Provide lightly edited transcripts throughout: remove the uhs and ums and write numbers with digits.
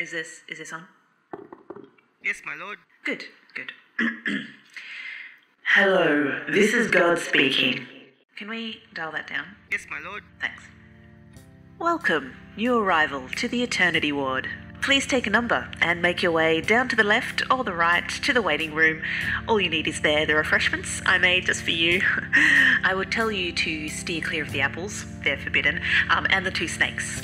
Is this on? Yes, my lord. Good. Hello, this is God speaking. Can we dial that down? Yes, my lord. Thanks. Welcome, new arrival, to the Eternity Ward. Please take a number and make your way down to the left or the right to the waiting room. All you need is the refreshments I made just for you. I would tell you to steer clear of the apples, they're forbidden, and the 2 snakes.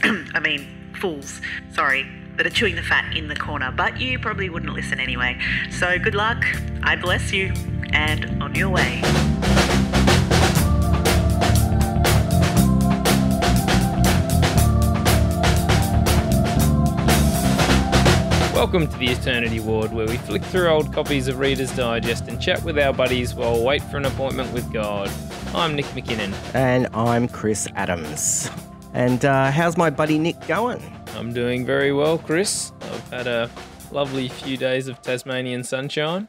Fools, sorry, that are chewing the fat in the corner, but you probably wouldn't listen anyway. So good luck, I bless you, and on your way. Welcome to the Eternity Ward, where we flick through old copies of Reader's Digest and chat with our buddies while we wait for an appointment with God. I'm Nick McKinnon. And I'm Chris Adams. And how's my buddy Nick going? I'm doing very well, Chris. I've had a lovely few days of Tasmanian sunshine.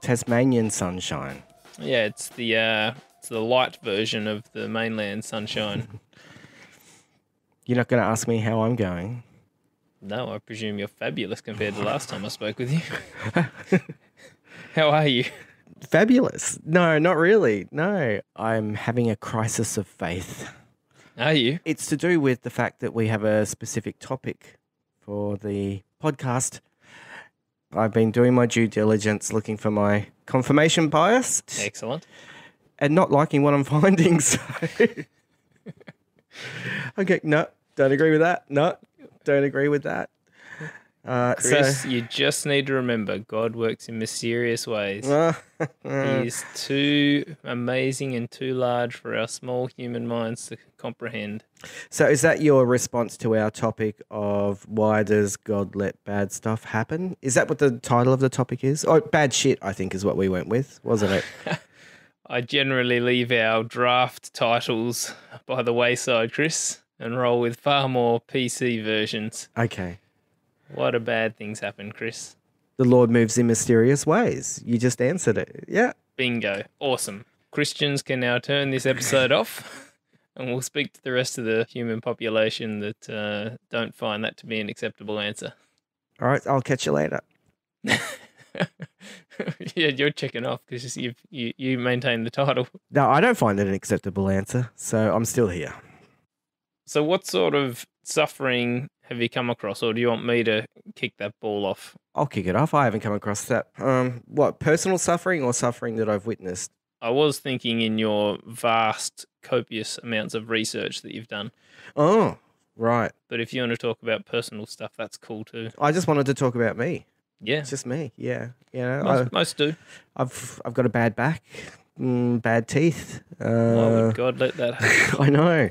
Tasmanian sunshine. Yeah, it's the light version of the mainland sunshine. You're not going to ask me how I'm going? No, I presume you're fabulous compared to last time I spoke with you. How are you? Fabulous. No, not really. No, I'm having a crisis of faith. Are you? It's to do with the fact that we have a specific topic for the podcast. I've been doing my due diligence, looking for my confirmation bias. Excellent. And not liking what I'm finding, so... Okay, no, don't agree with that. No, don't agree with that. Chris, you just need to remember, God works in mysterious ways. He is too amazing and too large for our small human minds to comprehend. So is that your response to our topic of why does God let bad stuff happen? Is that what the title of the topic is? Oh, bad shit, I think is what we went with, wasn't it? I generally leave our draft titles by the wayside, Chris, and roll with far more PC versions. Okay. Why do bad things happen, Chris? The Lord moves in mysterious ways. You just answered it. Yeah. Bingo. Awesome. Christians can now turn this episode off, and we'll speak to the rest of the human population that don't find that to be an acceptable answer. All right, I'll catch you later. Yeah, you're checking off because you maintain the title. No, I don't find it an acceptable answer, so I'm still here. So what sort of suffering have you come across, or do you want me to kick that ball off? I'll kick it off. I haven't come across that. What, personal suffering or suffering that I've witnessed? I was thinking in your vast, copious amounts of research that you've done. Oh, right. But if you want to talk about personal stuff, that's cool too. I just wanted to talk about me. Yeah. It's just me, yeah. You know, most do. I've got a bad back, bad teeth. Why would God let that happen? I know.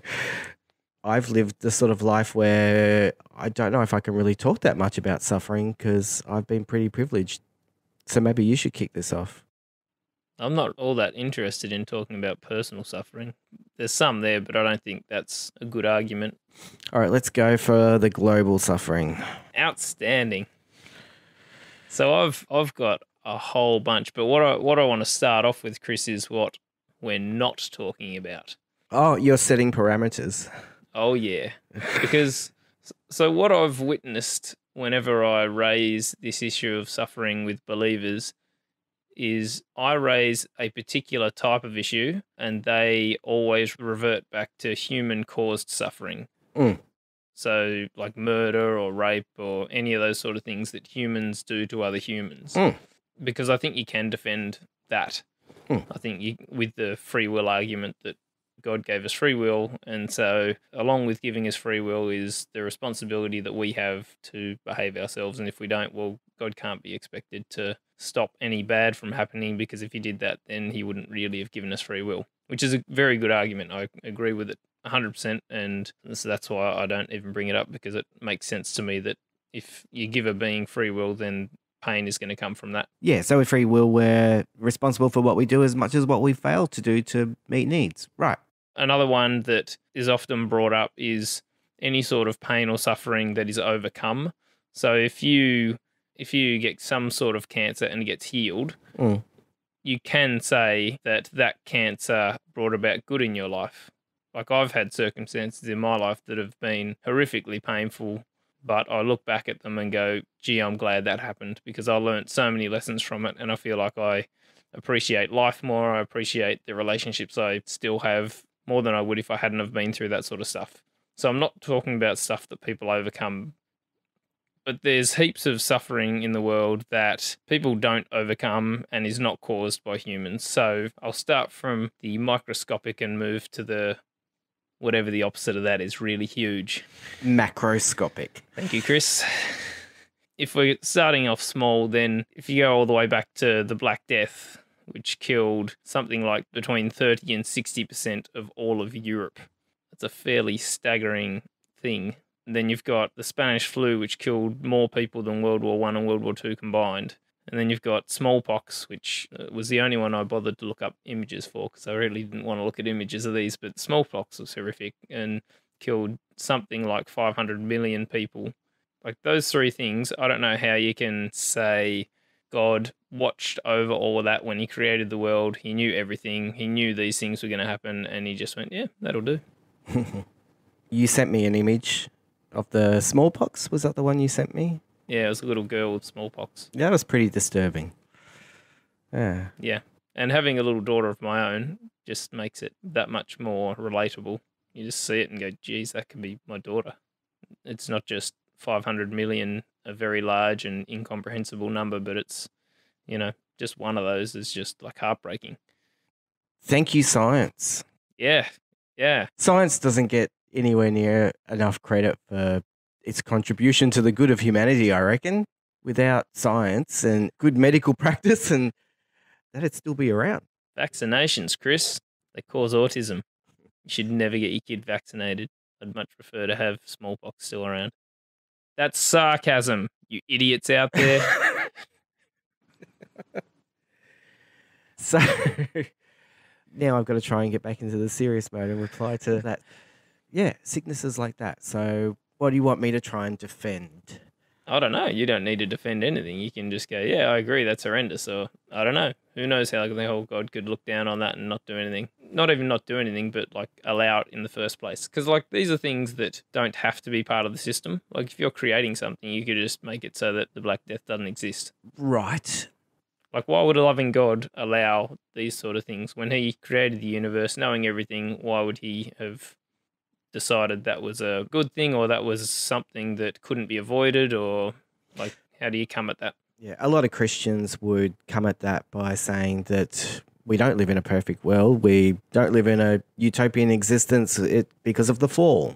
I've lived the sort of life where I don't know if I can really talk that much about suffering because I've been pretty privileged. So maybe you should kick this off. I'm not all that interested in talking about personal suffering. There's some there, but I don't think that's a good argument. All right, let's go for the global suffering. Outstanding. So I've got a whole bunch, but what I want to start off with, Chris, is what we're not talking about. Oh, you're setting parameters. Oh, yeah. Because, so what I've witnessed whenever I raise this issue of suffering with believers is I raise a particular type of issue and they always revert back to human-caused suffering. Mm. So, like murder or rape or any of those sort of things that humans do to other humans. Mm. Because I think you can defend that. Mm. I think with the free will argument that God gave us free will, and so along with giving us free will is the responsibility that we have to behave ourselves, and if we don't, well, God can't be expected to stop any bad from happening, because if he did that, then he wouldn't really have given us free will, which is a very good argument. I agree with it 100%, and so that's why I don't even bring it up, because it makes sense to me that if you give a being free will, then pain is going to come from that. Yeah, so with free will, we're responsible for what we do as much as what we fail to do to meet needs. Right. Another one that is often brought up is any sort of pain or suffering that is overcome. So if you get some sort of cancer and it gets healed, you can say that cancer brought about good in your life. Like I've had circumstances in my life that have been horrifically painful But I look back at them and go, gee, I'm glad that happened because I learned so many lessons from it, and I feel like I appreciate life more. I appreciate the relationships I still have more than I would if I hadn't have been through that sort of stuff. So I'm not talking about stuff that people overcome, but there's heaps of suffering in the world that people don't overcome and is not caused by humans. So I'll start from the microscopic and move to the whatever the opposite of that is, really huge. Macroscopic. Thank you, Chris. If we're starting off small, then if you go all the way back to the Black Death, which killed something like between 30 and 60% of all of Europe, that's a fairly staggering thing. And then you've got the Spanish flu, which killed more people than World War I and World War II combined. And then you've got smallpox, which was the only one I bothered to look up images for because I really didn't want to look at images of these, but smallpox was horrific and killed something like 500 million people. Like those three things, I don't know how you can say God watched over all of that when he created the world. He knew everything. He knew these things were going to happen and he just went, yeah, that'll do. You sent me an image of the smallpox. Was that the one you sent me? Yeah, it was a little girl with smallpox. That was pretty disturbing. Yeah. Yeah. And having a little daughter of my own just makes it that much more relatable. You just see it and go, geez, that could be my daughter. It's not just 500 million, a very large and incomprehensible number, but it's, you know, just one of those is just like heartbreaking. Thank you, science. Yeah. Yeah. Science doesn't get anywhere near enough credit for its contribution to the good of humanity, I reckon. Without science and good medical practice, and that'd still be around. Vaccinations, Chris, they cause autism. You should never get your kid vaccinated. I'd much prefer to have smallpox still around. That's sarcasm, you idiots out there. So now I've got to try and get back into the serious mode and reply to that. Yeah, sicknesses like that. So what do you want me to try and defend? I don't know. You don't need to defend anything. You can just go, yeah, I agree, that's horrendous. Or, I don't know. Who knows how the whole God could look down on that and not do anything. Not even not do anything, but, like, allow it in the first place. Because, like, these are things that don't have to be part of the system. Like, if you're creating something, you could just make it so that the Black Death doesn't exist. Right. Like, why would a loving God allow these sort of things? When he created the universe, knowing everything, why would he have decided that was a good thing or that was something that couldn't be avoided? Or, like, how do you come at that? Yeah, a lot of Christians would come at that by saying that we don't live in a perfect world. We don't live in a utopian existence because of the fall.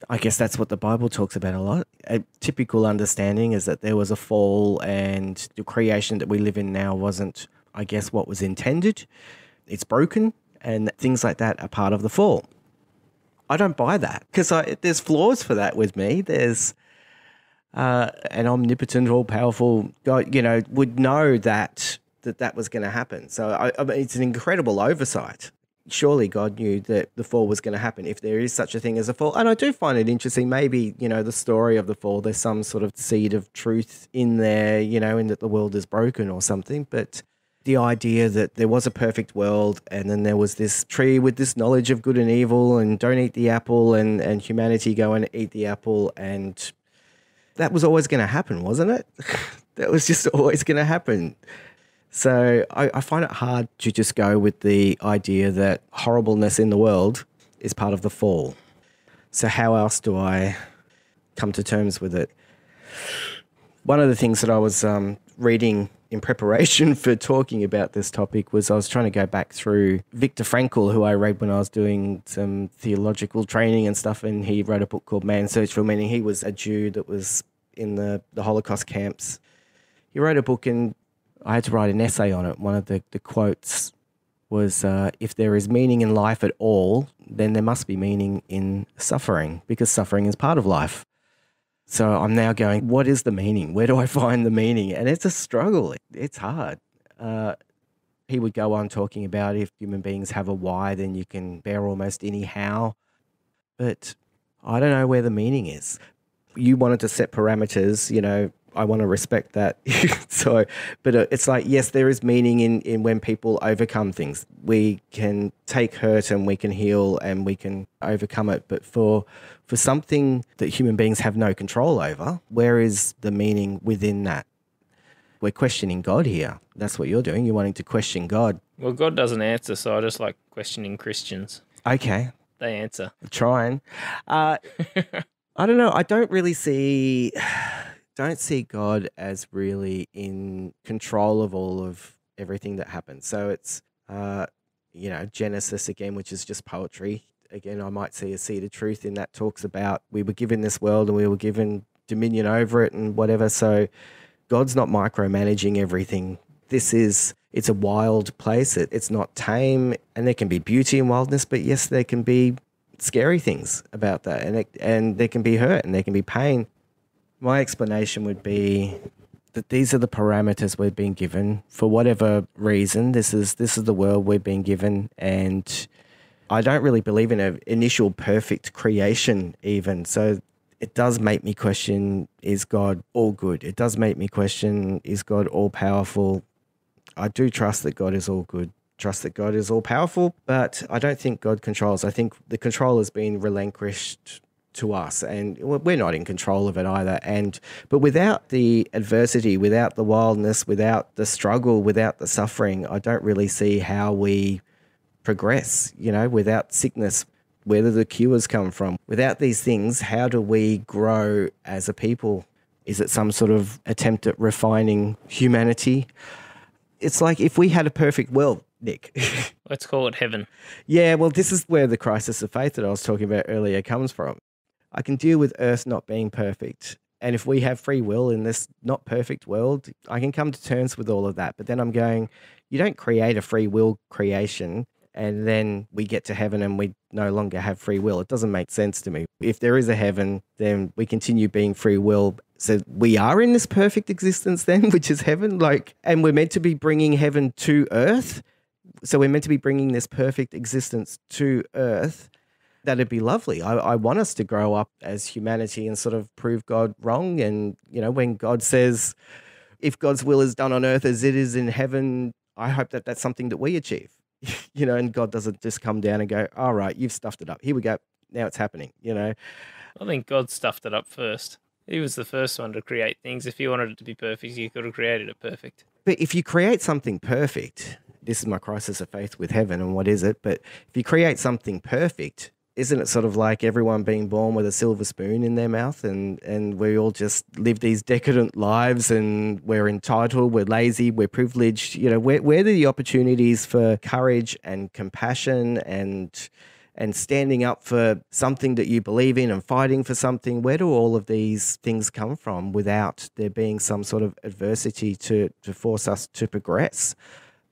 I guess that's what the Bible talks about a lot. A typical understanding is that there was a fall and the creation that we live in now wasn't, I guess, what was intended. It's broken and things like that are part of the fall. I don't buy that because there's flaws for that with me. There's an omnipotent, all-powerful God, would know that was going to happen. So I mean, it's an incredible oversight. Surely God knew that the fall was going to happen if there is such a thing as a fall. And I do find it interesting, maybe, the story of the fall, there's some sort of seed of truth in there, in that the world is broken or something. But the idea that there was a perfect world and then there was this tree with this knowledge of good and evil and don't eat the apple and humanity go and eat the apple, and that was always going to happen, wasn't it? That was just always going to happen. So I find it hard to just go with the idea that horribleness in the world is part of the fall. So how else do I come to terms with it? One of the things that I was reading in preparation for talking about this topic was I was trying to go back through Viktor Frankl, who I read when I was doing some theological training and stuff, and he wrote a book called Man's Search for Meaning. He was a Jew that was in the Holocaust camps. He wrote a book and I had to write an essay on it. One of the quotes was, if there is meaning in life at all, then there must be meaning in suffering, because suffering is part of life. So I'm now going, what is the meaning? Where do I find the meaning? And it's a struggle. It's hard. He would go on talking about if human beings have a why, then you can bear almost any how. But I don't know where the meaning is. You wanted to set parameters, I want to respect that. So, but it's like, yes, there is meaning in when people overcome things. We can take hurt and we can heal and we can overcome it. But for something that human beings have no control over, where is the meaning within that? We're questioning God here. That's what you're doing. You're wanting to question God. Well, God doesn't answer, so I just like questioning Christians. Okay. They answer. Trying. I don't know. I don't see God as really in control of all of everything that happens. So it's, Genesis again, which is just poetry. Again, I might see a seed of truth in that talks about we were given this world and we were given dominion over it and whatever. So God's not micromanaging everything. It's a wild place. It's not tame, and there can be beauty in wildness, but yes, there can be scary things about that, and there can be hurt and there can be pain. My explanation would be that these are the parameters we've been given for whatever reason. This is the world we've been given, and I don't really believe in an initial perfect creation even. So it does make me question, is God all good? It does make me question, is God all powerful? I do trust that God is all good, trust that God is all powerful, but I don't think God controls. I think the control has been relinquished to us, and we're not in control of it either. But without the adversity, without the wildness, without the struggle, without the suffering, I don't really see how we progress, without sickness. Where do the cures come from? Without these things, how do we grow as a people? Is it some sort of attempt at refining humanity? It's like if we had a perfect world, Nick. Let's call it heaven. Yeah, well, this is where the crisis of faith that I was talking about earlier comes from. I can deal with Earth not being perfect. And if we have free will in this not perfect world, I can come to terms with all of that. But then I'm going, you don't create a free will creation and then we get to heaven and we no longer have free will. It doesn't make sense to me. If there is a heaven, then we continue being free will. So we are in this perfect existence then, which is heaven, and we're meant to be bringing heaven to earth. So we're meant to be bringing this perfect existence to earth. That'd be lovely. I want us to grow up as humanity and sort of prove God wrong. And, when God says, if God's will is done on earth as it is in heaven, I hope that that's something that we achieve. And God doesn't just come down and go, all right, you've stuffed it up. Here we go. Now it's happening, I think God stuffed it up first. He was the first one to create things. If he wanted it to be perfect, he could have created it perfect. But if you create something perfect, this is my crisis of faith with heaven and what is it? But if you create something perfect, isn't it sort of like everyone being born with a silver spoon in their mouth and we all just live these decadent lives and we're entitled, we're lazy, we're privileged? Where are the opportunities for courage and compassion and standing up for something that you believe in and fighting for something? Where do all of these things come from without there being some sort of adversity to force us to progress?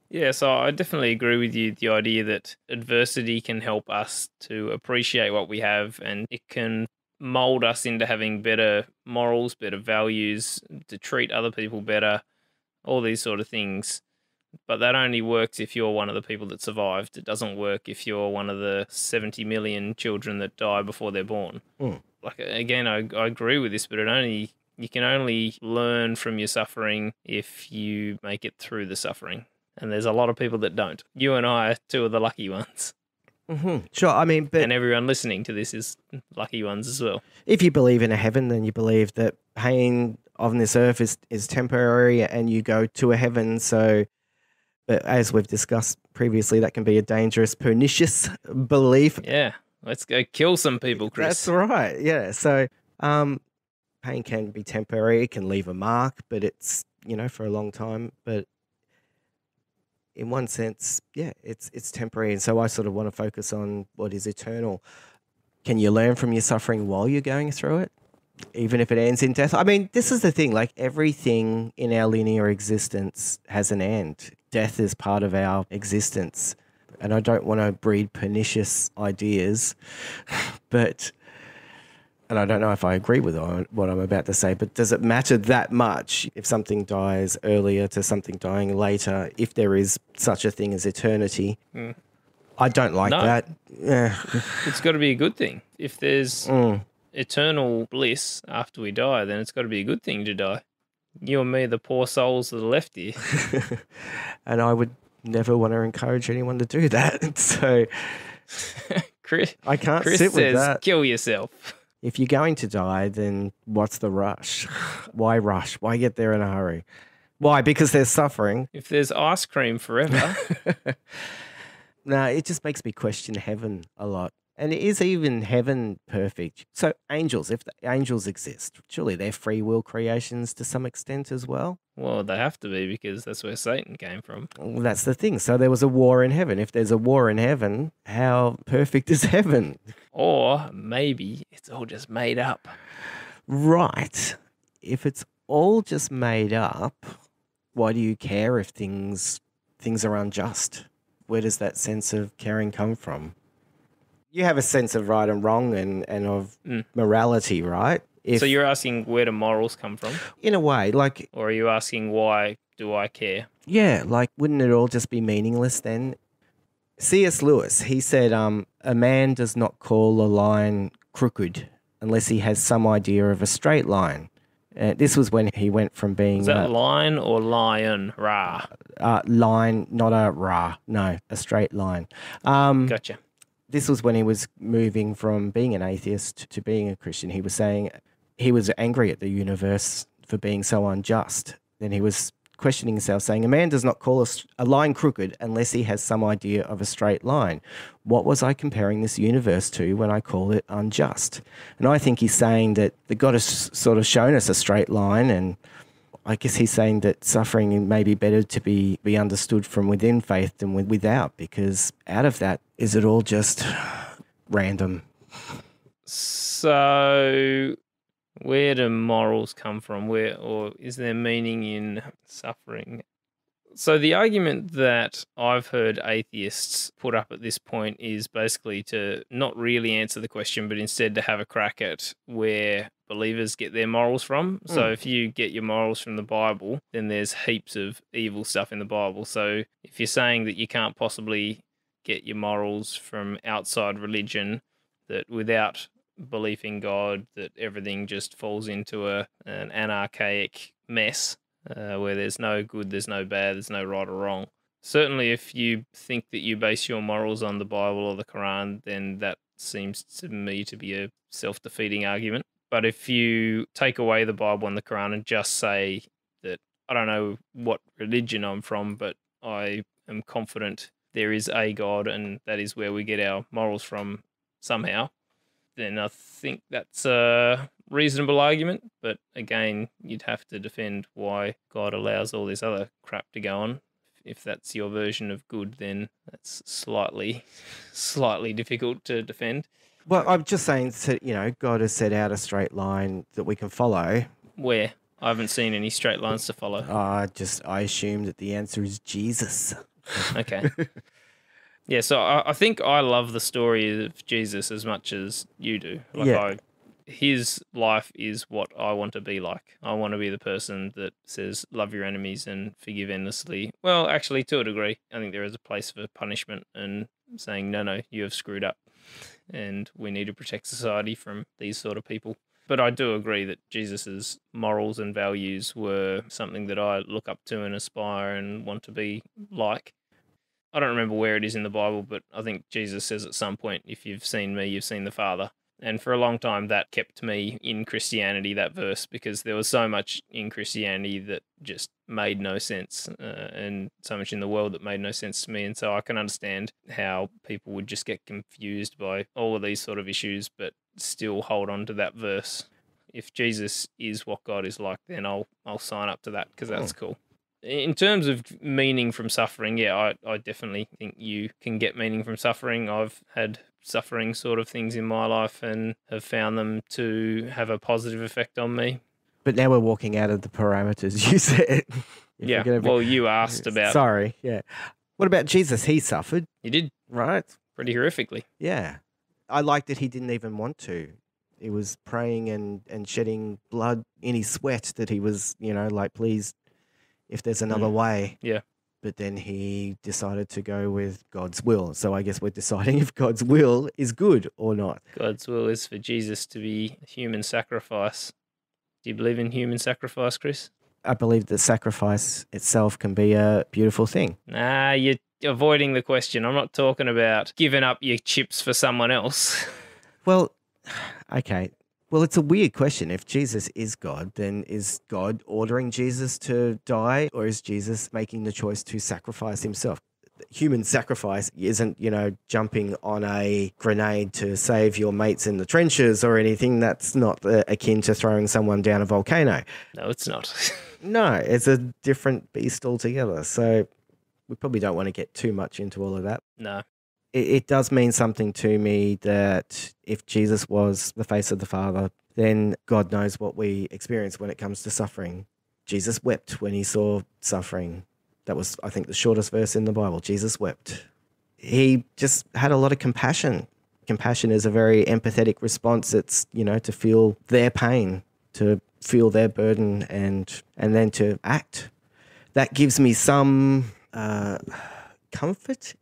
Yeah, so I definitely agree with you, the idea that adversity can help us to appreciate what we have, and it can mold us into having better morals, better values, to treat other people better, all these sort of things. But that only works if you're one of the people that survived. It doesn't work if you're one of the 70 million children that die before they're born. Again, I agree with this, but you can only learn from your suffering if you make it through the suffering. And there's a lot of people that don't. You and I are two of the lucky ones. Mm-hmm. Sure, but... And everyone listening to this is lucky ones as well. If you believe in a heaven, then you believe that pain on this earth is temporary and you go to a heaven. So, but as we've discussed previously, that can be a dangerous, pernicious belief. Yeah, let's go kill some people, Chris. That's right, yeah. So pain can be temporary. It can leave a mark, but it's, for a long time. But in one sense, yeah, it's temporary. And so I sort of want to focus on what is eternal. Can you learn from your suffering while you're going through it, even if it ends in death? This is the thing, everything in our linear existence has an end. Death is part of our existence. And I don't want to breed pernicious ideas, and I don't know if I agree with what I'm about to say, but does it matter that much if something dies earlier to something dying later, if there is such a thing as eternity? I don't like that. Yeah. It's got to be a good thing. If there's eternal bliss after we die, then it's got to be a good thing to die. You and me, the poor souls that are left here. And I would never want to encourage anyone to do that. So Chris, I can't Chris sit with says, that. kill yourself. If you're going to die, then what's the rush? Why rush? Why get there in a hurry? Why? Because there's suffering. If there's ice cream forever. No, it just makes me question heaven a lot. And is even heaven perfect? So angels, if the angels exist, surely they're free will creations to some extent as well? Well, they have to be because that's where Satan came from. Well, that's the thing. So there was a war in heaven. If there's a war in heaven, how perfect is heaven? Or maybe it's all just made up. Right. If it's all just made up, why do you care if things are unjust? Where does that sense of caring come from? You have a sense of right and wrong and of morality, right? So you're asking where do morals come from? In a way, like... Or are you asking why do I care? Yeah, like wouldn't it all just be meaningless then? C.S. Lewis, he said, a man does not call a line crooked unless he has some idea of a straight line. This was when he went from being... Is that line or lion? Ra. Line, not a ra. No, a straight line. Gotcha. This was when he was moving from being an atheist to being a Christian. He was saying he was angry at the universe for being so unjust. Then he was questioning himself, saying, a man does not call a line crooked unless he has some idea of a straight line. What was I comparing this universe to when I call it unjust? And I think he's saying that God has sort of shown us a straight line, and I guess he's saying that suffering may be better to be understood from within faith than without, because out of that, is it all just random? So where do morals come from? Or is there meaning in suffering? So the argument that I've heard atheists put up at this point is basically to not really answer the question, but instead to have a crack at where believers get their morals from. So if you get your morals from the Bible, then there's heaps of evil stuff in the Bible. So if you're saying that you can't possibly get your morals from outside religion, that without belief in God, that everything just falls into an anarchic mess, where there's no good, there's no bad, there's no right or wrong. Certainly if you think that you base your morals on the Bible or the Quran, then that seems to me to be a self-defeating argument. But if you take away the Bible and the Quran and just say that, I don't know what religion I'm from, but I am confident there is a God and that is where we get our morals from somehow, then I think that's a reasonable argument. But again, you'd have to defend why God allows all this other crap to go on. If that's your version of good, then that's slightly difficult to defend. Well, I'm just saying that, God has set out a straight line that we can follow. Where? I haven't seen any straight lines to follow. I assume that the answer is Jesus. Okay. Yeah, so I think I love the story of Jesus as much as you do. His life is what I want to be like. I want to be the person that says, love your enemies and forgive endlessly. Well, actually, to a degree, I think there is a place for punishment and saying, no, you have screwed up. And we need to protect society from these sort of people. But I do agree that Jesus's morals and values were something that I look up to and aspire and want to be like. I don't remember where it is in the Bible, but I think Jesus says at some point, if you've seen me, you've seen the Father. And for a long time, that kept me in Christianity, that verse, because there was so much in Christianity that just made no sense, and so much in the world that made no sense to me. And so I can understand how people would just get confused by all of these sort of issues, but still hold on to that verse. If Jesus is what God is like, then I'll sign up to that, because that's cool. In terms of meaning from suffering, yeah, I definitely think you can get meaning from suffering. I've had suffering sort of things in my life and have found them to have a positive effect on me. But now we're walking out of the parameters you said. Yeah, well, you asked about... Sorry, yeah. What about Jesus? He suffered. He did. Right. Pretty horrifically. Yeah. I like that he didn't even want to. He was praying and shedding blood in his sweat that he was, please, if there's another way. Yeah. But then he decided to go with God's will. So I guess we're deciding if God's will is good or not. God's will is for Jesus to be a human sacrifice. Do you believe in human sacrifice, Chris? I believe that sacrifice itself can be a beautiful thing. Nah, you're avoiding the question. I'm not talking about giving up your chips for someone else. Well, okay. Well, it's a weird question. If Jesus is God, then is God ordering Jesus to die, or is Jesus making the choice to sacrifice himself? Human sacrifice isn't, jumping on a grenade to save your mates in the trenches or anything. That's not akin to throwing someone down a volcano. No, it's not. No, it's a different beast altogether. So we probably don't want to get too much into all of that. No. It does mean something to me that if Jesus was the face of the Father, then God knows what we experience when it comes to suffering. Jesus wept when he saw suffering. That was, I think, the shortest verse in the Bible. Jesus wept. He just had a lot of compassion. Compassion is a very empathetic response. It's, to feel their pain, to feel their burden, and then to act. That gives me some comfort.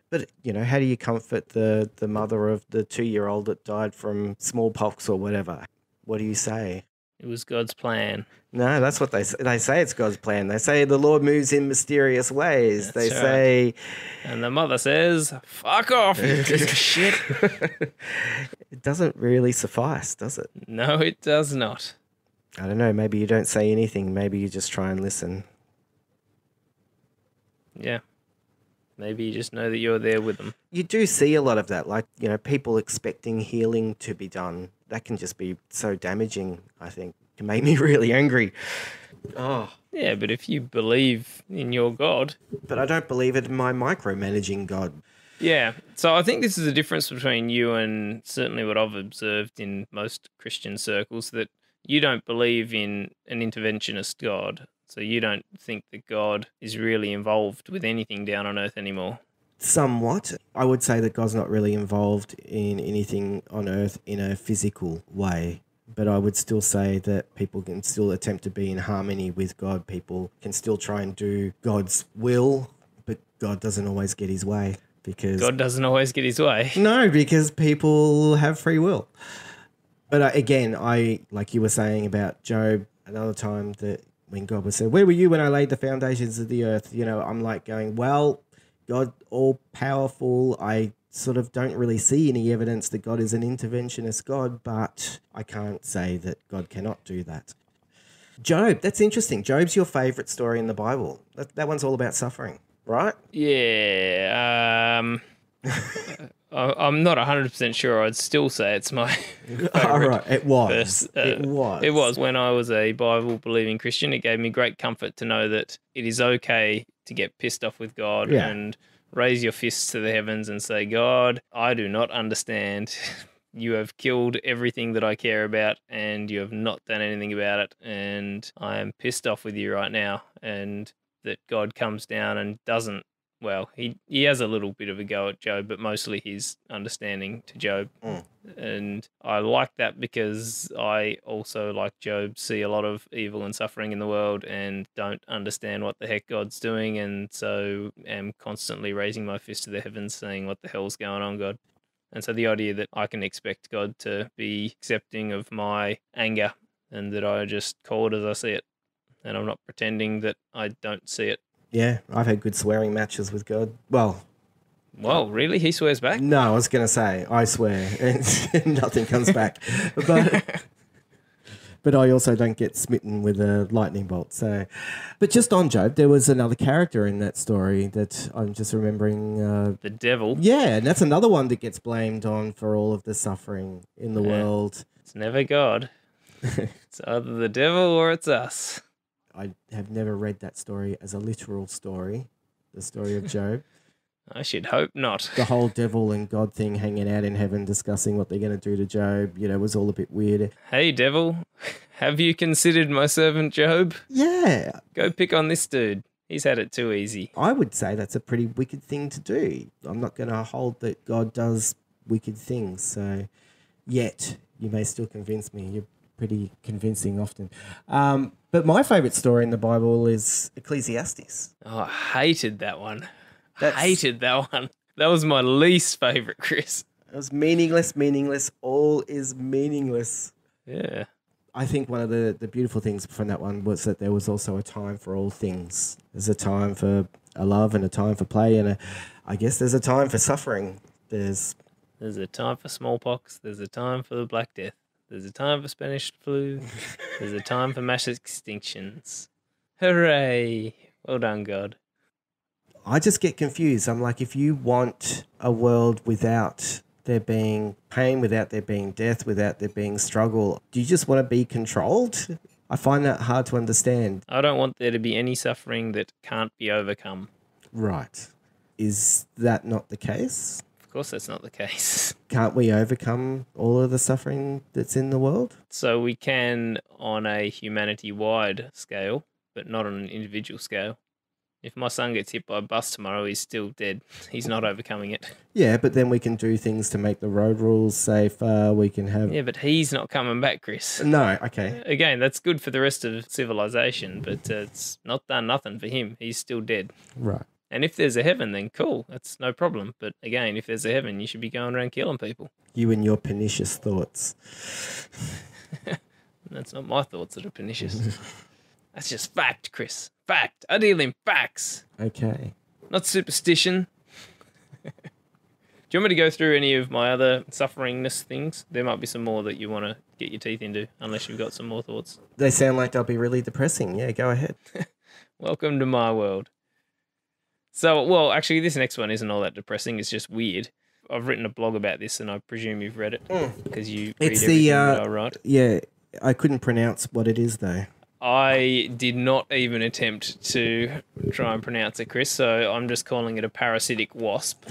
But, how do you comfort the mother of the 2-year-old that died from smallpox or whatever? What do you say? It was God's plan. No, that's what they say. They say it's God's plan. They say the Lord moves in mysterious ways. That's they say... And the mother says, fuck off, you piece of shit. It doesn't really suffice, does it? No, it does not. I don't know. Maybe you don't say anything. Maybe you just try and listen. Yeah. Maybe you just know that you're there with them. You do see a lot of that, like, people expecting healing to be done. That can just be so damaging, I think. It can make me really angry. Oh. Yeah, but if you believe in your God... But I don't believe it in my micromanaging God. Yeah, so I think this is a difference between you and certainly what I've observed in most Christian circles, that you don't believe in an interventionist God. So you don't think that God is really involved with anything down on earth anymore? Somewhat. I would say that God's not really involved in anything on earth in a physical way. But I would still say that people can still attempt to be in harmony with God. People can still try and do God's will, but God doesn't always get his way. Because God doesn't always get his way? No, because people have free will. But again, like you were saying about Job, another time that when God was saying, where were you when I laid the foundations of the earth? I'm like going, well, God, all powerful. I sort of don't really see any evidence that God is an interventionist God, but I can't say that God cannot do that. Job, that's interesting. Job's your favorite story in the Bible. That one's all about suffering, right? Yeah. I'm not 100% sure. I'd still say it's my favorite. All right, it was. Verse. It was. It was. When I was a Bible-believing Christian, it gave me great comfort to know that it is okay to get pissed off with God and raise your fists to the heavens and say, God, I do not understand. You have killed everything that I care about and you have not done anything about it. And I am pissed off with you right now. And that God comes down and doesn't. Well, he has a little bit of a go at Job, but mostly he's understanding to Job. And I like that because I also, like Job, see a lot of evil and suffering in the world and don't understand what the heck God's doing, and so am constantly raising my fist to the heavens saying, what the hell's going on, God? And so the idea that I can expect God to be accepting of my anger and that I just call it as I see it, and I'm not pretending that I don't see it. Yeah, I've had good swearing matches with God. Well, really? He swears back? No, I was going to say, I swear, and nothing comes back. But I also don't get smitten with a lightning bolt. So, but just on Job, there was another character in that story that I'm just remembering. The devil? Yeah, and that's another one that gets blamed on for all of the suffering in the world. It's never God. It's either the devil or it's us. I have never read that story as a literal story, the story of Job. I should hope not. The whole devil and God thing hanging out in heaven discussing what they're going to do to Job, was all a bit weird. Hey, devil, have you considered my servant Job? Yeah. Go pick on this dude. He's had it too easy. I would say that's a pretty wicked thing to do. I'm not going to hold that God does wicked things. So, yet, you may still convince me. You're pretty convincing often. But my favourite story in the Bible is Ecclesiastes. Oh, I hated that one. Hated that one. That was my least favourite, Chris. It was meaningless. All is meaningless. Yeah. I think one of the beautiful things from that one was that there was also a time for all things. There's a time for a love and a time for play, and I guess there's a time for suffering. There's a time for smallpox. There's a time for the Black Death. There's a time for Spanish flu. There's a time for mass extinctions. Hooray! Well done, God. I just get confused. I'm like, if you want a world without there being pain, without there being death, without there being struggle, do you just want to be controlled? I find that hard to understand. I don't want there to be any suffering that can't be overcome. Right. Is that not the case? Of course that's not the case. Can't we overcome all of the suffering that's in the world? So we can on a humanity-wide scale, but not on an individual scale. If my son gets hit by a bus tomorrow, he's still dead. He's not overcoming it. Yeah, but then we can do things to make the road rules safer. We can have... Yeah, but he's not coming back, Chris. No, okay. Again, that's good for the rest of civilization, but it's not done nothing for him. He's still dead. Right. And if there's a heaven, then cool. That's no problem. But again, if there's a heaven, you should be going around killing people. You and your pernicious thoughts. That's not my thoughts that are pernicious. That's just fact, Chris. Fact. I deal in facts. Okay. Not superstition. Do you want me to go through any of my other sufferingness things? There might be some more that you want to get your teeth into, unless you've got some more thoughts. They sound like they'll be really depressing. Yeah, go ahead. Welcome to my world. So, well, actually, this next one isn't all that depressing. It's just weird. I've written a blog about this, and I presume you've read it because you read everything that I write. Yeah, I couldn't pronounce what it is, though. I did not even attempt to try and pronounce it, Chris, so I'm just calling it a parasitic wasp.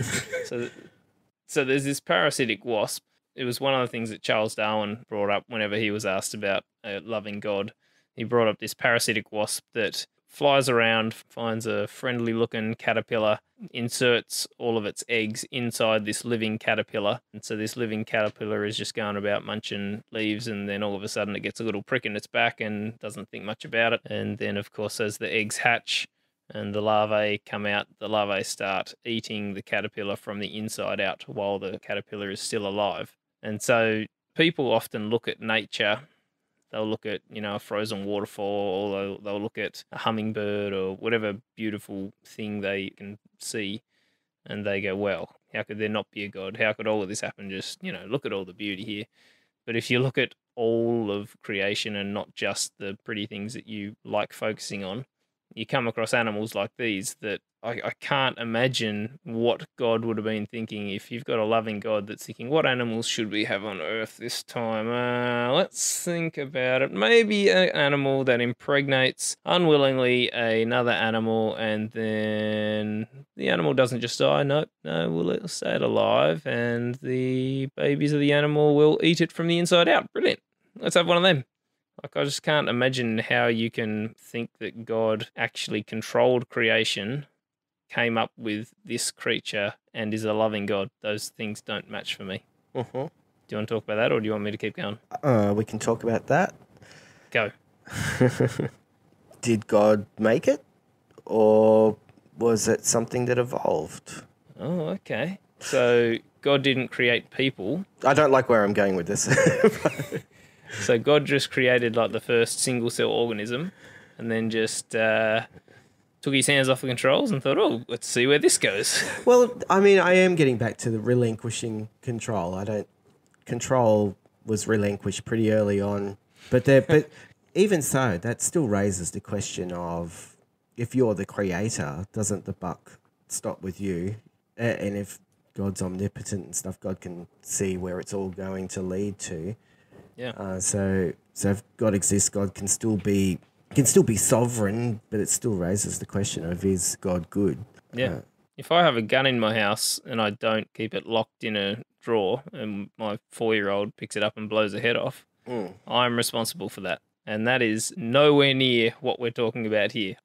So there's this parasitic wasp. It was one of the things that Charles Darwin brought up whenever he was asked about a loving God. He brought up this parasitic wasp that flies around, finds a friendly-looking caterpillar, inserts all of its eggs inside this living caterpillar. And so this living caterpillar is just going about munching leaves, and then all of a sudden it gets a little prick in its back and doesn't think much about it. And then, of course, as the eggs hatch and the larvae come out, the larvae start eating the caterpillar from the inside out while the caterpillar is still alive. And so people often look at nature. They'll look at, a frozen waterfall, or they'll look at a hummingbird or whatever beautiful thing they can see, and they go, well, how could there not be a God? How could all of this happen? Just, look at all the beauty here. But if you look at all of creation and not just the pretty things that you like focusing on, you come across animals like these that I can't imagine what God would have been thinking if you've got a loving God that's thinking, what animals should we have on Earth this time? Let's think about it. Maybe an animal that impregnates unwillingly another animal, and then the animal doesn't just die. No, we'll stay it alive, and the babies of the animal will eat it from the inside out. Brilliant. Let's have one of them. I just can't imagine how you can think that God actually controlled creation, came up with this creature, and is a loving God. Those things don't match for me. Do you want to talk about that, or do you want me to keep going? We can talk about that. Go. Did God make it, or was it something that evolved? Oh, okay. So God didn't create people. I don't like where I'm going with this. So God just created like the first single-cell organism, and then just took his hands off the controls and thought, oh, let's see where this goes. Well, I mean, I am getting back to the relinquishing control. Control was relinquished pretty early on, but even so, that still raises the question of, if you're the creator, doesn't the buck stop with you? And if God's omnipotent and stuff, God can see where it's all going to lead to. Yeah. So if God exists, God can still be sovereign, but it still raises the question of, is God good? Yeah. If I have a gun in my house and I don't keep it locked in a drawer, and my 4-year-old picks it up and blows the head off, I'm responsible for that. And that is nowhere near what we're talking about here.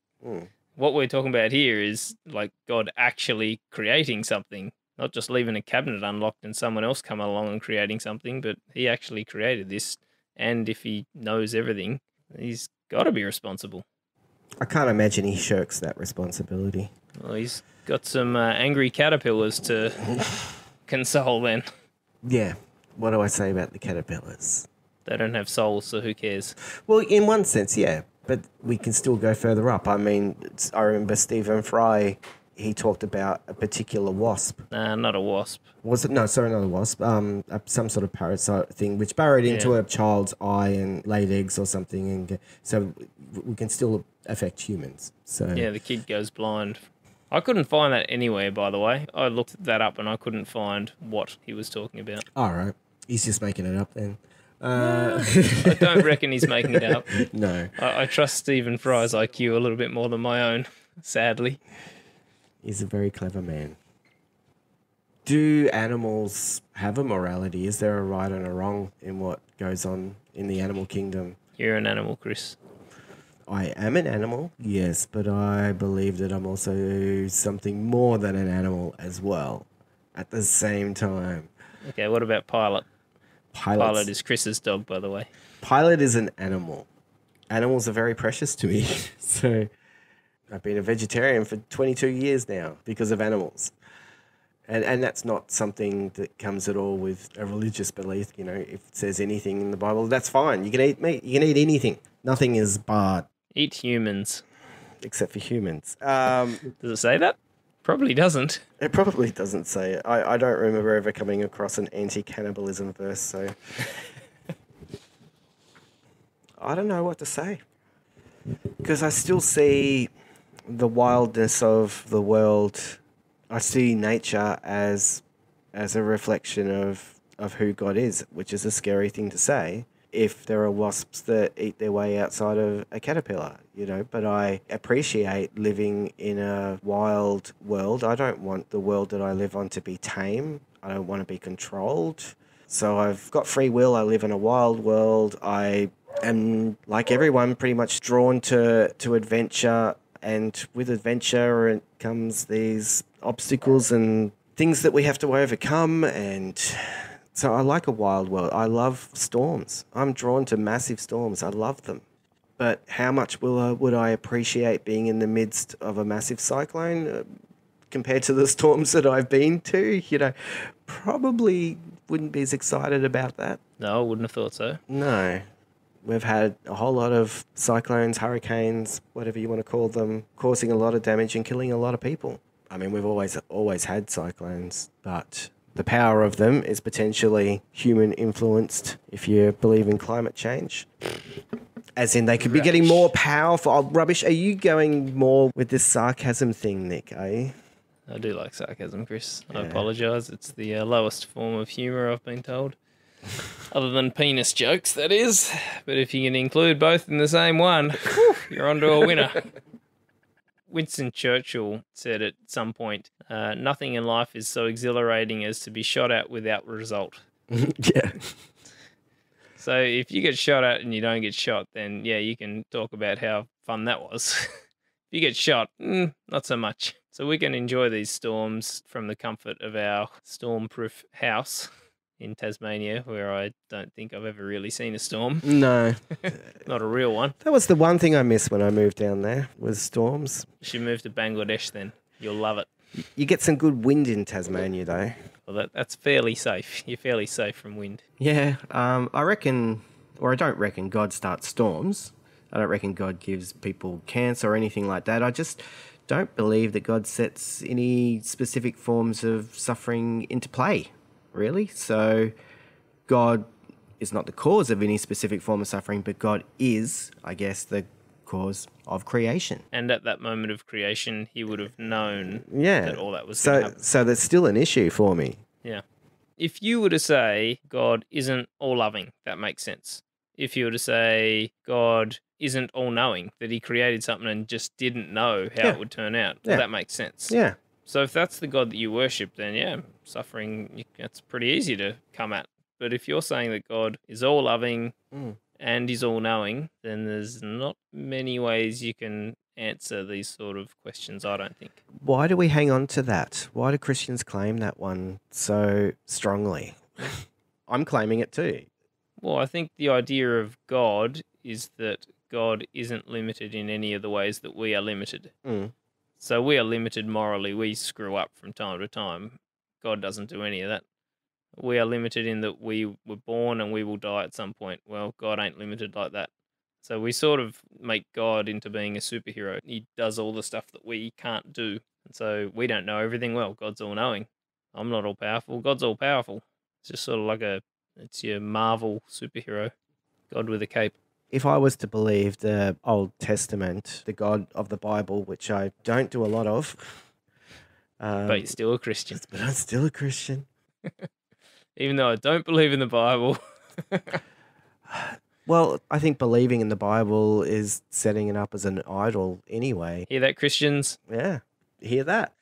What we're talking about here is like God actually creating something. Not just leaving a cabinet unlocked and someone else come along and creating something, but he actually created this. And if he knows everything, he's got to be responsible. I can't imagine he shirks that responsibility. Well, he's got some angry caterpillars to console then. Yeah. What do I say about the caterpillars? They don't have souls, so who cares? Well, in one sense, yeah, but we can still go further up. I mean, I remember Stephen Fry, he talked about a particular wasp. Nah, not a wasp. Was it? No, sorry, not a wasp. Some sort of parasite thing which burrowed into a child's eye and laid eggs or something, and so we can still affect humans. So Yeah, the kid goes blind. I couldn't find that anywhere, by the way. I looked that up and I couldn't find what he was talking about. all right, he's just making it up then. I don't reckon he's making it up. No, I trust Stephen Fry's IQ a little bit more than my own, sadly. he's a very clever man. Do animals have a morality? Is there a right and a wrong in what goes on in the animal kingdom? You're an animal, Chris. I am an animal, yes, but I believe that I'm also something more than an animal as well at the same time. Okay, what about Pilot? Pilots. Pilot is Chris's dog, by the way. Pilot is an animal. Animals are very precious to me. So I've been a vegetarian for 22 years now because of animals. And that's not something that comes at all with a religious belief. You know, if it says anything in the Bible, that's fine. You can eat meat. You can eat anything. Nothing is barred. Eat humans. Except for humans. Does it say that? Probably doesn't. It probably doesn't say it. I don't remember ever coming across an anti-cannibalism verse, so I don't know what to say. Because I still see the wildness of the world. I see nature as a reflection of who God is, which is a scary thing to say if there are wasps that eat their way outside of a caterpillar, you know, but I appreciate living in a wild world. I don't want the world that I live on to be tame. I don't want to be controlled. So I've got free will. I live in a wild world. I am, like everyone, pretty much drawn to adventure, and with adventure it comes these obstacles and things that we have to overcome, and so I like a wild world. I love storms. I'm drawn to massive storms. I love them. But how much would I appreciate being in the midst of a massive cyclone compared to the storms that I've been to? You know, probably wouldn't be as excited about that. No, I wouldn't have thought so. No. We've had a whole lot of cyclones, hurricanes, whatever you want to call them, causing a lot of damage and killing a lot of people. I mean, we've always had cyclones, but the power of them is potentially human influenced if you believe in climate change. As in, they could be getting more powerful. Oh, rubbish. Are you going more with this sarcasm thing, Nick, are you? I do like sarcasm, Chris. Yeah. I apologise. It's the lowest form of humour, I've been told. Other than penis jokes, that is. But if you can include both in the same one, you're onto a winner. Winston Churchill said at some point, nothing in life is so exhilarating as to be shot at without result. Yeah. So if you get shot at and you don't get shot, then yeah, you can talk about how fun that was. If you get shot, not so much. So we can enjoy these storms from the comfort of our storm-proof house in Tasmania, where I don't think I've ever really seen a storm. No. Not a real one. That was the one thing I missed when I moved down there, was storms. You should move to Bangladesh then. You'll love it. You get some good wind in Tasmania, though. Well, that's fairly safe. You're fairly safe from wind. Yeah, I reckon, or I don't reckon God starts storms. I don't reckon God gives people cancer or anything like that. I just don't believe that God sets any specific forms of suffering into play, really. So God is not the cause of any specific form of suffering, but God is, I guess, the cause of creation. And at that moment of creation, he would have known that all that was So going to happen. so that's still an issue for me. Yeah. If you were to say God isn't all-loving, that makes sense. If you were to say God isn't all-knowing, that he created something and just didn't know how it would turn out, well, that makes sense. Yeah. So if that's the God that you worship, then yeah, suffering, that's pretty easy to come at. But if you're saying that God is all-loving and is all-knowing, then there's not many ways you can answer these sort of questions, I don't think. Why do we hang on to that? Why do Christians claim that one so strongly? I'm claiming it too. Well, I think the idea of God is that God isn't limited in any of the ways that we are limited. So we are limited morally. We screw up from time to time. God doesn't do any of that. We are limited in that we were born and we will die at some point. Well, God ain't limited like that. So we sort of make God into being a superhero. He does all the stuff that we can't do. And so we don't know everything well. God's all-knowing. I'm not all-powerful. God's all-powerful. It's just sort of it's your Marvel superhero. God with a cape. If I was to believe the Old Testament, the God of the Bible, which I don't do a lot of. But you're still a Christian. But I'm still a Christian. Even though I don't believe in the Bible. Well, I think believing in the Bible is setting it up as an idol anyway. Hear that, Christians? Yeah, hear that.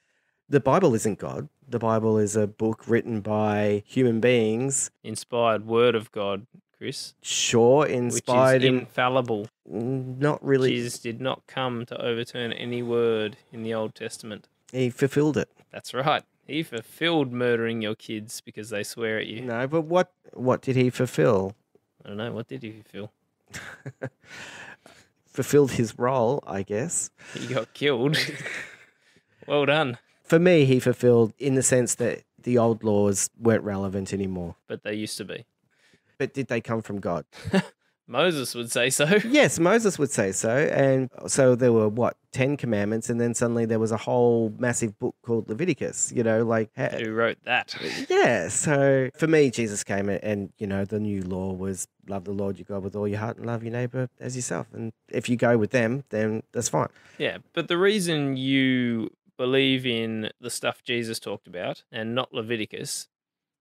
The Bible isn't God. The Bible is a book written by human beings. Inspired word of God, Chris. Sure, inspired. Which is infallible. Not really. Jesus did not come to overturn any word in the Old Testament. He fulfilled it. That's right. He fulfilled murdering your kids because they swear at you. No, but what did he fulfill? I don't know. What did he fulfill? Fulfilled his role, I guess. He got killed. Well done. For me, he fulfilled in the sense that the old laws weren't relevant anymore. But they used to be. But did they come from God? Moses would say so. Yes, Moses would say so. And so there were, 10 commandments, and then suddenly there was a whole massive book called Leviticus, Who wrote that? Yeah, so for me, Jesus came and the new law was love the Lord your God with all your heart and love your neighbor as yourself. And if you go with them, then that's fine. Yeah, but the reason you believe in the stuff Jesus talked about and not Leviticus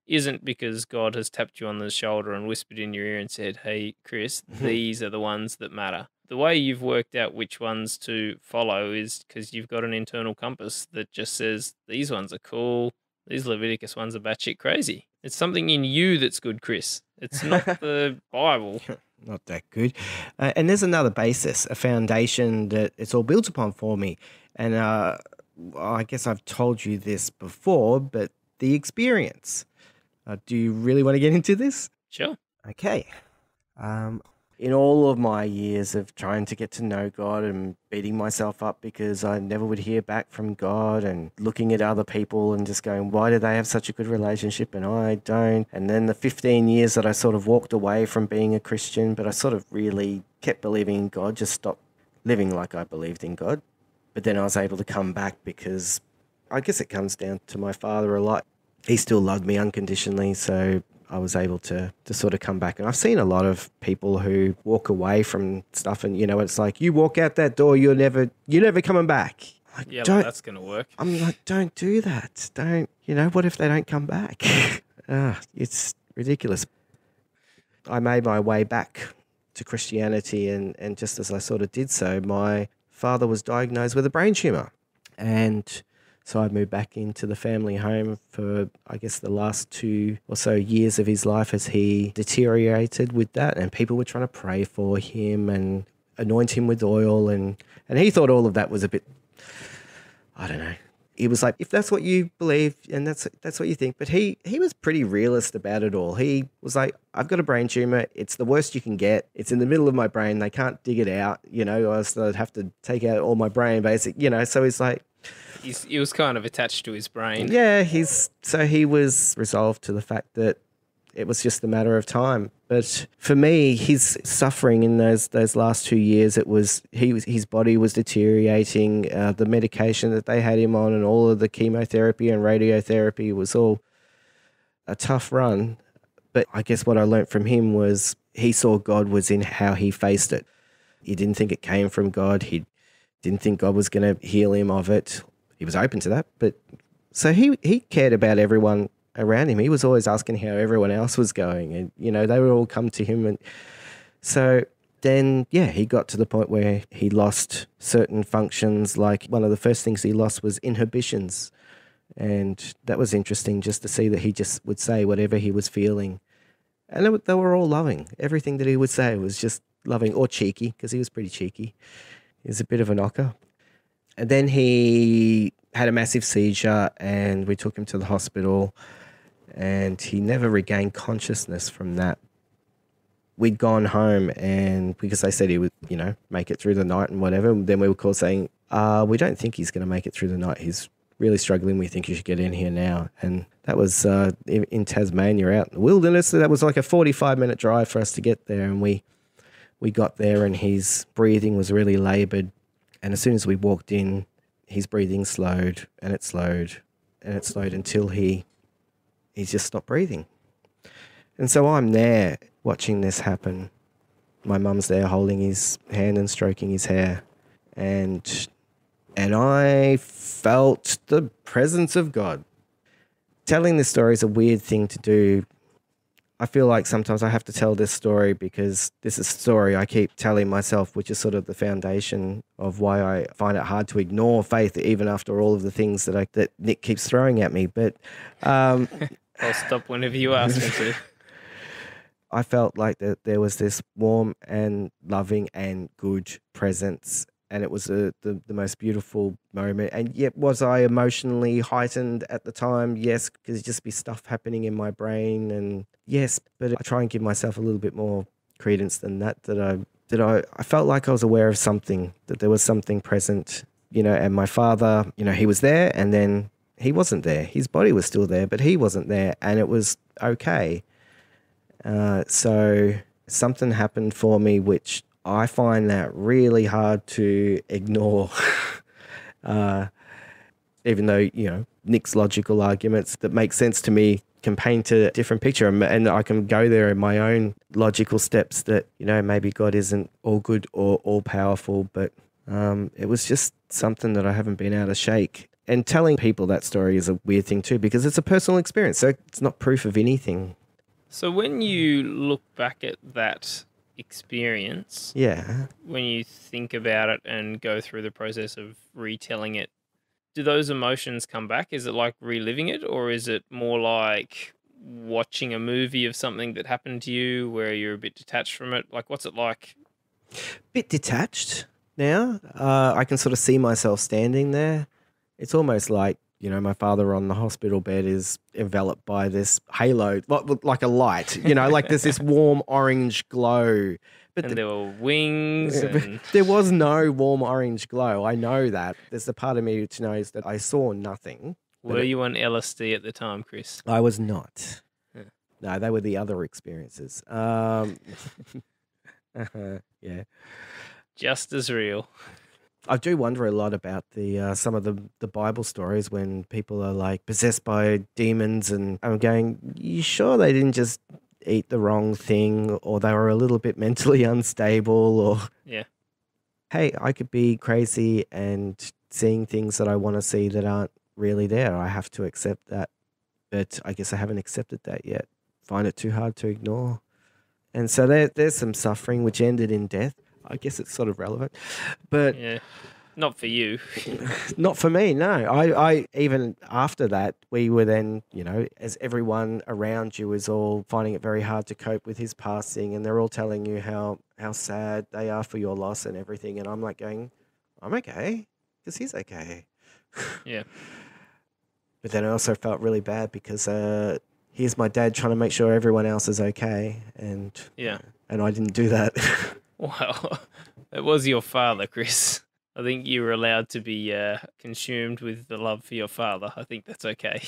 isn't because God has tapped you on the shoulder and whispered in your ear and said, hey, Chris, these are the ones that matter. The way you've worked out which ones to follow is because you've got an internal compass that just says, these ones are cool, these Leviticus ones are batshit crazy. It's something in you that's good, Chris. It's not the Bible. Not that good. And there's another basis, a foundation that it's all built upon for me. And I guess I've told you this before, but the experience. Do you really want to get into this? Sure. Okay. In all of my years of trying to get to know God and beating myself up because I never would hear back from God and looking at other people and just going, why do they have such a good relationship and I don't? And then the 15 years that I sort of walked away from being a Christian, but I sort of really kept believing in God, just stopped living like I believed in God. But then I was able to come back because I guess it comes down to my father a lot. He still loved me unconditionally, so I was able to sort of come back. And I've seen a lot of people who walk away from stuff and, it's like, you walk out that door, you're never coming back. Like, yeah, well, that's going to work. I'm like, don't do that. Don't, what if they don't come back? It's ridiculous. I made my way back to Christianity and just as I sort of did so, my father was diagnosed with a brain tumor. And so I moved back into the family home for, I guess, the last 2 or so years of his life as he deteriorated with that. And people were trying to pray for him and anoint him with oil. And he thought all of that was a bit, I don't know. He was like, if that's what you believe and that's what you think. But he was pretty realist about it all. He was like, I've got a brain tumor. It's the worst you can get. It's in the middle of my brain. They can't dig it out. I'd have to take out all my brain, basically. So he's like, he was kind of attached to his brain. Yeah, he was resolved to the fact that it was just a matter of time. But for me, his suffering in those last 2 years, it was his body was deteriorating. The medication that they had him on and all of the chemotherapy and radiotherapy was all a tough run. But I guess what I learned from him was he saw God was in how he faced it. He didn't think it came from God. He didn't think God was going to heal him of it. He was open to that, but so he cared about everyone around him. He was always asking how everyone else was going, and they would all come to him. And so then, he got to the point where he lost certain functions. Like one of the first things he lost was inhibitions, and that was interesting just to see that he just would say whatever he was feeling, and they were all loving. Everything that he would say was just loving or cheeky because he was pretty cheeky. He was a bit of a knocker. And then he had a massive seizure and we took him to the hospital and he never regained consciousness from that. We'd gone home and because they said he would, make it through the night and whatever, then we were called saying, we don't think he's going to make it through the night. He's really struggling. We think you should get in here now. And that was in Tasmania, out in the wilderness. So that was like a 45-minute drive for us to get there. And we got there and his breathing was really laboured. And as soon as we walked in, his breathing slowed and it slowed and it slowed until he just stopped breathing. And so I'm there watching this happen. My mum's there holding his hand and stroking his hair. And I felt the presence of God. Telling this story is a weird thing to do. I feel like sometimes I have to tell this story because this is a story I keep telling myself, which is sort of the foundation of why I find it hard to ignore faith, even after all of the things that Nick keeps throwing at me. But I'll stop whenever you ask me to. I felt like that there was this warm and loving and good presence, and it was the most beautiful moment. And yet, was I emotionally heightened at the time? Yes, because it'd just be stuff happening in my brain, and yes, but I try and give myself a little bit more credence than that. I felt like I was aware of something, that there was something present, and my father, he was there, and then he wasn't there. His body was still there, but he wasn't there, and it was okay. So something happened for me, which I find that really hard to ignore. Even though, Nick's logical arguments that make sense to me can paint a different picture, and I can go there in my own logical steps that, maybe God isn't all good or all powerful, but it was just something that I haven't been able to shake. And telling people that story is a weird thing too, because it's a personal experience, so it's not proof of anything. So when you look back at that experience, when you think about it and go through the process of retelling it, do those emotions come back? Is it like reliving it, or is it more like watching a movie of something that happened to you where you're a bit detached from it? Like, what's it like? Bit detached now. I can sort of see myself standing there. It's almost like, my father on the hospital bed is enveloped by this halo, like a light, like there's this warm orange glow. But there were wings. And... There was no warm orange glow. I know that. There's a part of me which knows that I saw nothing. Were you on LSD at the time, Chris? I was not. Yeah. No, they were the other experiences. Yeah. Just as real. I do wonder a lot about the some of the Bible stories when people are like possessed by demons, and I'm going, you sure they didn't just eat the wrong thing, or they were a little bit mentally unstable, or hey, I could be crazy and seeing things that I want to see that aren't really there. I have to accept that, but I guess I haven't accepted that yet. Find it too hard to ignore, and so there's some suffering which ended in death. I guess it's sort of relevant, but not for you. Not for me, no. I even after that, we were then, as everyone around you is all finding it very hard to cope with his passing, and they're all telling you how sad they are for your loss and everything, and I'm like going, I'm okay, because he's okay. Yeah. But then I also felt really bad because here's my dad trying to make sure everyone else is okay, and I didn't do that. Well, it was your father, Chris. I think you were allowed to be consumed with the love for your father. I think that's okay.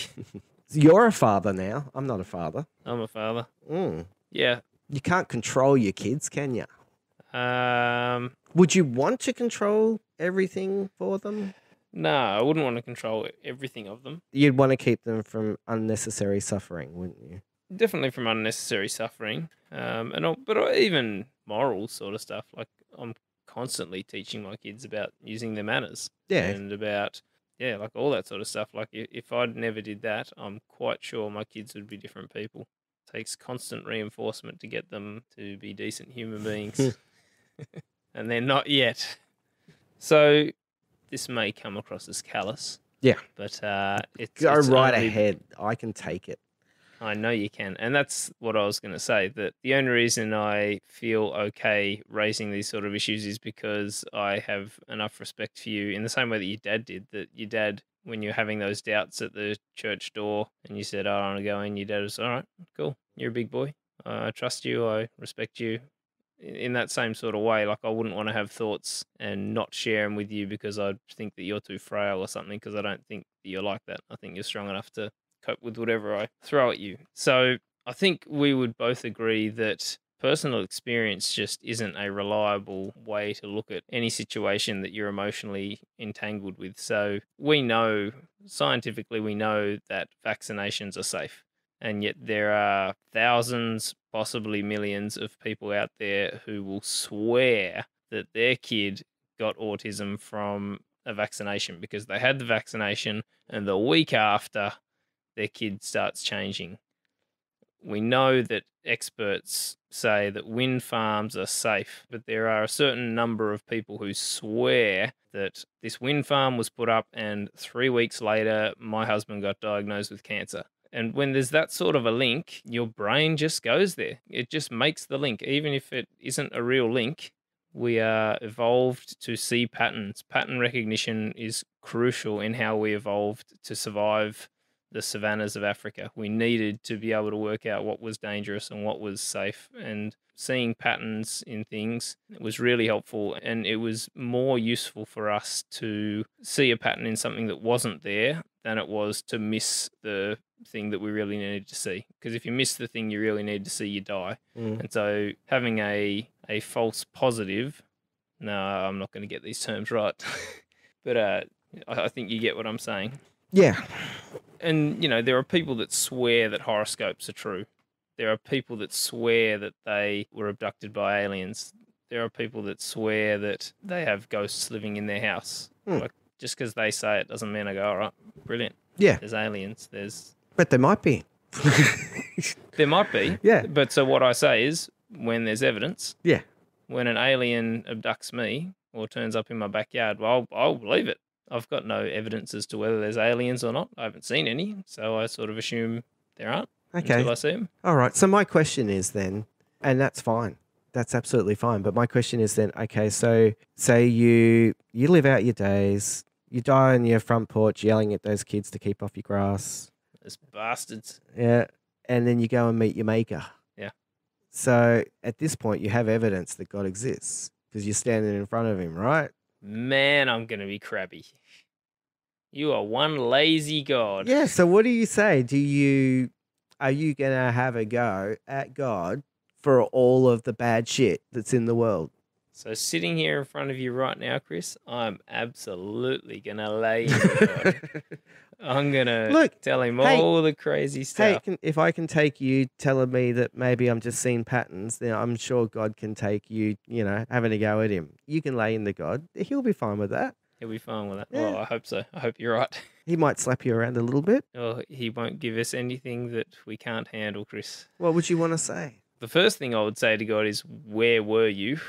You're a father now. I'm not a father. I'm a father. Mm. Yeah. You can't control your kids, can you? Would you want to control everything for them? No, I wouldn't want to control everything of them. You'd want to keep them from unnecessary suffering, wouldn't you? Definitely from unnecessary suffering, but even moral sort of stuff. Like, I'm constantly teaching my kids about using their manners, and about like all that sort of stuff. Like, if I'd never did that, I'm quite sure my kids would be different people. It takes constant reinforcement to get them to be decent human beings, and they're not yet. So this may come across as callous. Yeah, but it's right ahead. I can take it. I know you can. And that's what I was going to say, that the only reason I feel okay raising these sort of issues is because I have enough respect for you in the same way that your dad did. That your dad, when you're having those doubts at the church door and you said, I want to go in, your dad was, all right, cool, you're a big boy. I trust you, I respect you, in that same sort of way. Like, I wouldn't want to have thoughts and not share them with you because I think that you're too frail or something, because I don't think that you're like that. I think you're strong enough to cope with whatever I throw at you. So I think we would both agree that personal experience just isn't a reliable way to look at any situation that you're emotionally entangled with. So we know, scientifically, we know that vaccinations are safe. And yet there are thousands, possibly millions of people out there who will swear that their kid got autism from a vaccination because they had the vaccination and the week after their kid starts changing. We know that experts say that wind farms are safe, but there are a certain number of people who swear that this wind farm was put up and 3 weeks later my husband got diagnosed with cancer. And when there's that sort of a link, your brain just goes there. It just makes the link. Even if it isn't a real link, we are evolved to see patterns. Pattern recognition is crucial in how we evolved to survive the savannas of Africa. We needed to be able to work out what was dangerous and what was safe. And seeing patterns in things was really helpful. And it was more useful for us to see a pattern in something that wasn't there than it was to miss the thing that we really needed to see. Because if you miss the thing you really need to see, you die. And so having a false positive, no, I'm not going to get these terms right, but I think you get what I'm saying. Yeah. And, there are people that swear that horoscopes are true. There are people that swear that they were abducted by aliens. There are people that swear that they have ghosts living in their house. Like, just because they say it doesn't mean I go, all right, brilliant. Yeah. There's aliens. But there might be. There might be. Yeah. But so what I say is, when there's evidence, Yeah. when an alien abducts me or turns up in my backyard, well, I'll believe it. I've got no evidence as to whether there's aliens or not. I haven't seen any, so I sort of assume there aren't until I see them. All right. So my question is then, and that's fine. That's absolutely fine. But my question is then, okay, so say you live out your days, you die on your front porch yelling at those kids to keep off your grass. Those bastards. Yeah. And then you go and meet your maker. Yeah. So at this point, you have evidence that God exists because you're standing in front of him, right? Man, I'm going to be crabby. You are one lazy God. Yeah. So what do you say? Are you going to have a go at God for all of the bad shit that's in the world? So sitting here in front of you right now, Chris, I'm absolutely going to lay into God. I'm going to tell him all the crazy stuff. Hey, if I can take you telling me that maybe I'm just seeing patterns, then I'm sure God can take you, having a go at him. You can lay into God. He'll be fine with that. He'll be fine with that. Yeah. Well, I hope so. I hope you're right. He might slap you around a little bit. Oh, he won't give us anything that we can't handle, Chris. What would you want to say? The first thing I would say to God is, where were you?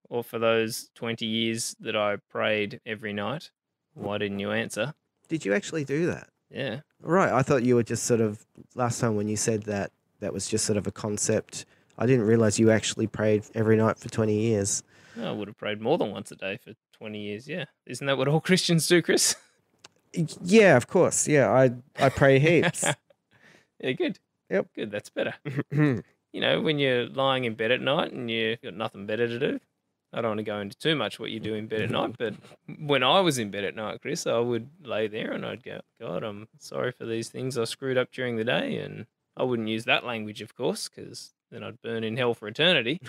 Or for those 20 years that I prayed every night, why didn't you answer? Did you actually do that? Yeah. Right. I thought you were just sort of, last time when you said that, that was just sort of a concept. I didn't realize you actually prayed every night for 20 years. I would have prayed more than once a day for 20 years, yeah. Isn't that what all Christians do, Chris? Yeah, of course. Yeah, I pray heaps. Yeah, good. Yep. Good, that's better. When you're lying in bed at night and you've got nothing better to do, I don't want to go into too much what you do in bed at night, but when I was in bed at night, Chris, I would lay there and I'd go, God, I'm sorry for these things I screwed up during the day. And I wouldn't use that language, of course, because then I'd burn in hell for eternity.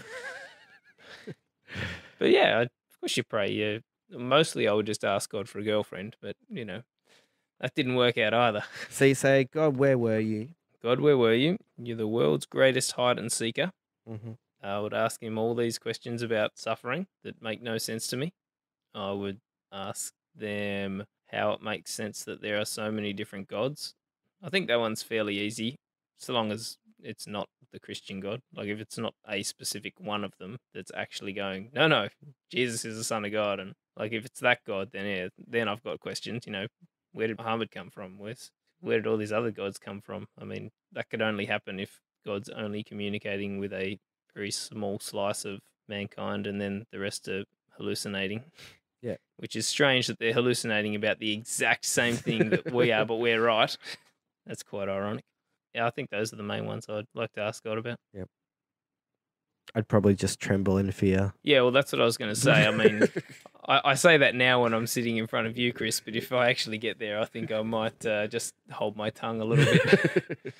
But yeah, of course you pray. Yeah. Mostly I would just ask God for a girlfriend, but, that didn't work out either. So you say, God, where were you? God, where were you? You're the world's greatest hide and seeker. Mm-hmm. I would ask him all these questions about suffering that make no sense to me. I would ask them how it makes sense that there are so many different gods. I think that one's fairly easy, so long as it's not the Christian God. Like, if it's not a specific one of them that's actually going, no, Jesus is the Son of God. And, like, if it's that God, then I've got questions, where did Muhammad come from? Where did all these other gods come from? I mean, that could only happen if God's only communicating with a very small slice of mankind and then the rest are hallucinating. Yeah. Which is strange that they're hallucinating about the exact same thing that we are, but we're right. That's quite ironic. Yeah, I think those are the main ones I'd like to ask God about. Yep. I'd probably just tremble in fear. Yeah, well, that's what I was going to say. I mean, I say that now when I'm sitting in front of you, Chris, but if I actually get there, I think I might just hold my tongue a little bit.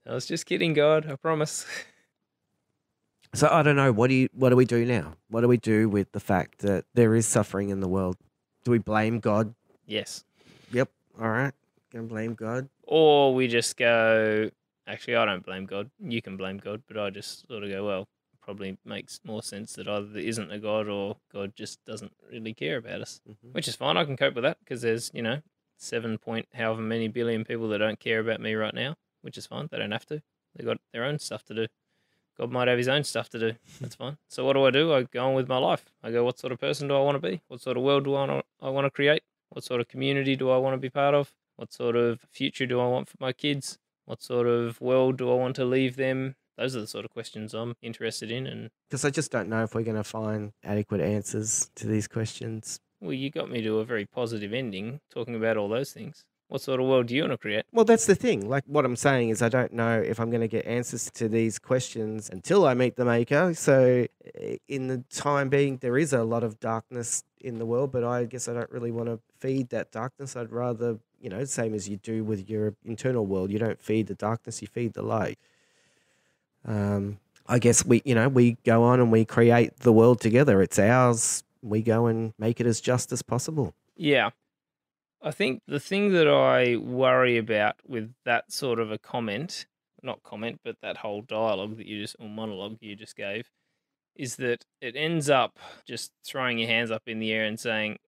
I was just kidding, God, I promise. So I don't know. What do we do now? What do we do with the fact that there is suffering in the world? Do we blame God? Yes. Yep. All right. Gonna blame God. Or we just go, actually, I don't blame God. You can blame God, but I just sort of go, well, probably makes more sense that either there isn't a God or God just doesn't really care about us, which is fine. I can cope with that because there's, 7 point however many billion people that don't care about me right now, which is fine. They don't have to. They got their own stuff to do. God might have his own stuff to do. That's fine. So what do? I go on with my life. I go, what sort of person do I want to be? What sort of world do I want to create? What sort of community do I want to be part of? What sort of future do I want for my kids? What sort of world do I want to leave them? Those are the sort of questions I'm interested in. And because I just don't know if we're going to find adequate answers to these questions. Well, you got me to a very positive ending talking about all those things. What sort of world do you want to create? Well, that's the thing. Like what I'm saying is I don't know if I'm going to get answers to these questions until I meet the Maker. So in the time being, there is a lot of darkness in the world, but I guess I don't really want to feed that darkness. I'd rather, same as you do with your internal world. You don't feed the darkness, you feed the light. I guess we go on and we create the world together. It's ours. We go and make it as just as possible. Yeah. I think the thing that I worry about with that sort of a but that whole dialogue or monologue you just gave, is that it ends up just throwing your hands up in the air and saying,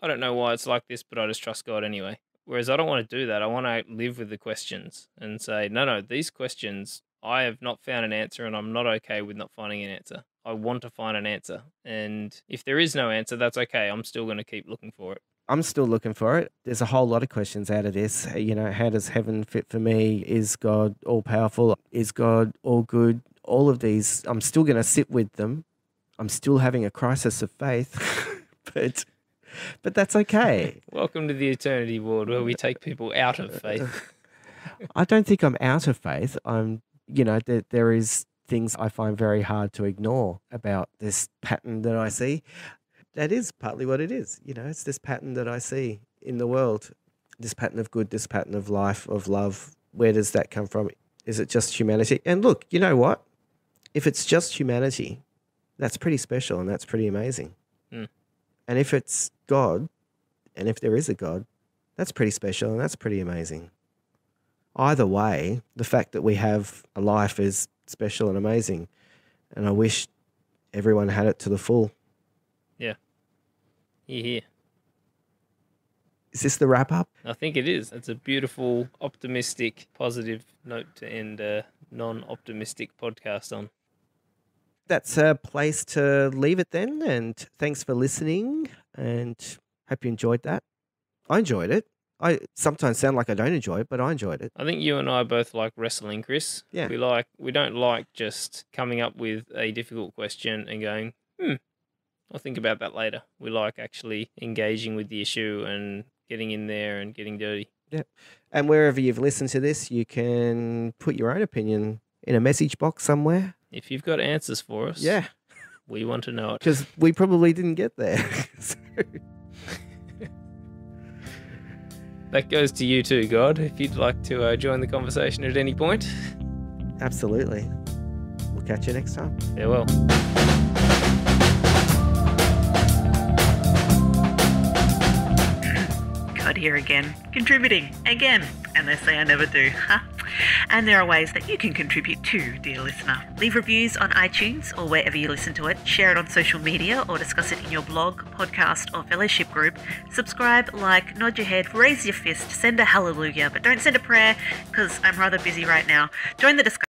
I don't know why it's like this, but I just trust God anyway. Whereas I don't want to do that. I want to live with the questions and say, no, these questions, I have not found an answer and I'm not okay with not finding an answer. I want to find an answer. And if there is no answer, that's okay. I'm still going to keep looking for it. I'm still looking for it. There's a whole lot of questions out of this. How does heaven fit for me? Is God all powerful? Is God all good? All of these, I'm still going to sit with them. I'm still having a crisis of faith, but that's okay. Welcome to the eternity ward where we take people out of faith. I don't think I'm out of faith. There is things I find very hard to ignore about this pattern that I see. That is partly what it is. It's this pattern that I see in the world, this pattern of good, this pattern of life, of love. Where does that come from? Is it just humanity? And look, you know what? If it's just humanity, that's pretty special and that's pretty amazing. Mm. And if it's God, and if there is a God, that's pretty special and that's pretty amazing. Either way, the fact that we have a life is special and amazing. And I wish everyone had it to the full. Yeah. Here. Is this the wrap up? I think it is. It's a beautiful, optimistic, positive note to end a non-optimistic podcast on. That's a place to leave it then. And thanks for listening. And hope you enjoyed that. I enjoyed it. I sometimes sound like I don't enjoy it, but I enjoyed it. I think you and I both like wrestling, Chris. Yeah. We don't like just coming up with a difficult question and going, I'll think about that later. We like actually engaging with the issue and getting in there and getting dirty. Yeah. And wherever you've listened to this, you can put your own opinion in a message box somewhere. If you've got answers for us, yeah, we want to know it. Because we probably didn't get there. That goes to you too, God, if you'd like to join the conversation at any point. Absolutely. We'll catch you next time. Farewell. God here again, contributing again, and they say I never do, huh? And there are ways that you can contribute too, dear listener. Leave reviews on iTunes or wherever you listen to it. Share it on social media or discuss it in your blog, podcast or fellowship group. Subscribe, like, nod your head, raise your fist, send a hallelujah, but don't send a prayer because I'm rather busy right now. Join the discussion.